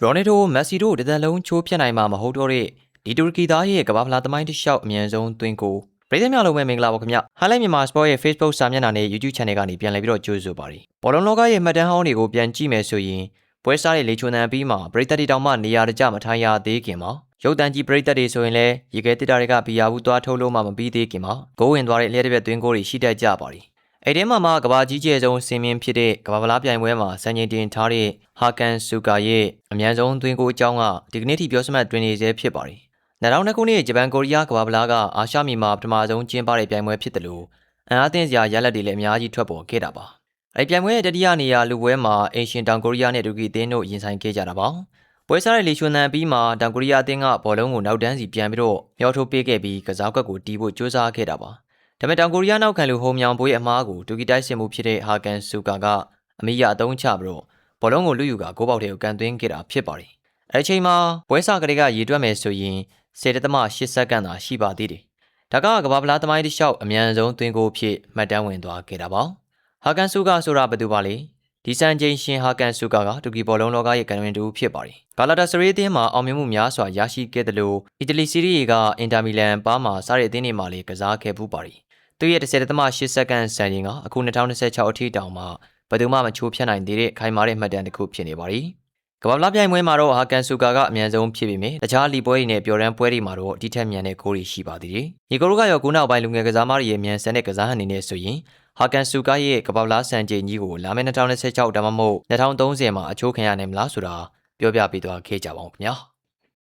ရိုနယ်ဒိုမက်ဆီတို့တသက်လုံးချိုးဖျက်နိုင်မှာမဟုတ်တော့တဲ့ဒီတူရကီသားရဲ့ကမ္ဘာဖလားသမိုင်းတစ်လျှောက်အမြန်ဆုံးသွင်းကိုပရိသတ်များလုံးပဲမင်္ဂလာပါခင်ဗျ။ Highlight မြန်မာ Sport ရဲ့ Facebook စာမျက်နှာနဲ့ YouTube Channel ကနေပြန်လည်ပြီးတော့ကြိုဆိုပါရစေ။ဘောလုံးလောကရဲ့မှတ်တမ်းဟောင်းတွေကိုပြန်ကြည့်မယ်ဆိုရင်ပွဲစားတွေလေချိုနှံပြီးမှပရိသတ်တွေတောင်မှနေရာတကျမထိုင်ရသေးခင်မှာရုပ်တံကြီးပရိသတ်တွေဆိုရင်လည်းရေခဲတစ်တာတွေကဘီယာဘူးသွားထုတ်လို့မှမပြီးသေးခင်မှာဂိုးဝင်သွားတဲ့အလျက်တစ်ပြက်သွင်းကိုတွေရှိတတ်ကြပါရီ။အဲ့ဒီမှာကဘာကြီးကျယ်ဆုံးစင်မြင့်ဖြစ်တဲ့ကဘာဖလားပြိုင်ပွဲမှာစံချိန်တင်ထားတဲ့ဟာကန်ဆူကာရဲ့အမြန်ဆုံးသွင်းကိုအကြောင်းကဒီကနေ့ထိပြောစမှတ်တွင်နေစေဖြစ်ပါရီ။2002ခုနှစ်ဂျပန်ကိုရီးယားကဘာဖလားကအာရှမြေမှာပထမဆုံးကျင်းပတဲ့ပြိုင်ပွဲဖြစ်တယ်လို့အင်အားသင့်စရာရလဒ်တွေလည်းအများကြီးထွက်ပေါ်ခဲ့တာပါ။အဲ့ဒီပြိုင်ပွဲရဲ့တတိယနေရာလူပွဲမှာအင်ရှင်တောင်ကိုရီးယားနဲ့တူကီအသင်းတို့ရင်ဆိုင်ခဲ့ကြတာပါ။ပွဲစားတဲ့လီချွန်နန်ပြီးမှတောင်ကိုရီးယားအသင်းကဘောလုံးကိုနောက်တန်းစီပြန်ပြီးတော့မျောထိုးပေးခဲ့ပြီးကစားကွက်ကိုတီးဖို့ကြိုးစားခဲ့တာပါ။ဒါပေမဲ့တောင်ကိုရီးယားနောက်ခံလူဟုံမြောင်ဘွေးအမားကိုတူကီတိုက်စစ်မှုဖြစ်တဲ့ဟာကန်ဆူကာကအမိရအသုံးချပြီးတော့ဘောလုံးကိုလူယူကဂိုးပေါက်တွေကိုကန်သွင်းခဲ့တာဖြစ်ပါတယ်။အဲဒီချိန်မှာပွဲစားကလေးကရေတွက်မယ်ဆိုရင်10.8စက္ကန့်သာရှိပါသေးတယ်။ဒါကကမ္ဘာဖလားသမိုင်းတစ်လျှောက်အမြန်ဆုံးသွင်းကိုဖြစ်မှတ်တမ်းဝင်သွားခဲ့တာပါ။ဟာကန်ဆူကာဆိုတာဘယ်သူပါလဲ။ဒီစံချိန်ရှင်ဟာကန်ဆူကာကတူကီဘောလုံးလောကရဲ့ကံဝင်တူဖြစ်ပါတယ်။ဂါလာတာစရေးအသင်းမှာအောင်မြင်မှုများစွာရရှိခဲ့တယ်လို့အီတလီစီးရီးကအင်တာမီလန်ပါမာစားတဲ့အသင်းတွေမှာလည်းကစားခဲ့ပူးပါတယ်။သူရဲ့10.8စက္ကန့်စံချိန်ကအခု2026အထိတောင်မှဘယ်သူမှမချိုးဖျက်နိုင်သေးတဲ့ခိုင်မာတဲ့မှတ်တမ်းတစ်ခုဖြစ်နေပါသည်။ကမ္ဘာဖလားပြိုင်ပွဲမှာတော့ဟာကန်ဆူကာကအမြန်ဆုံးဖြစ်ပေမဲ့တခြားလီပွဲတွေနဲ့ပျော်ရမ်းပွဲတွေမှာတော့ဒီထက်မြန်တဲ့ဂိုးတွေရှိပါသေးတယ်။ညီကိုတို့ကရောခုနောက်ပိုင်းလူငယ်ကစားမတွေရဲ့မြန်ဆန်တဲ့ကစားဟန်နေနဲ့ဆိုရင်ဟာကန်ဆူကာရဲ့ကမ္ဘာဖလားစံချိန်ကြီးကိုလာမယ့်2026ဒါမှမဟုတ်2030မှာအချိုးခံရနိုင်မလားဆိုတာပြောပြပေးသွားခဲ့ကြပါဦးခင်ဗျာ။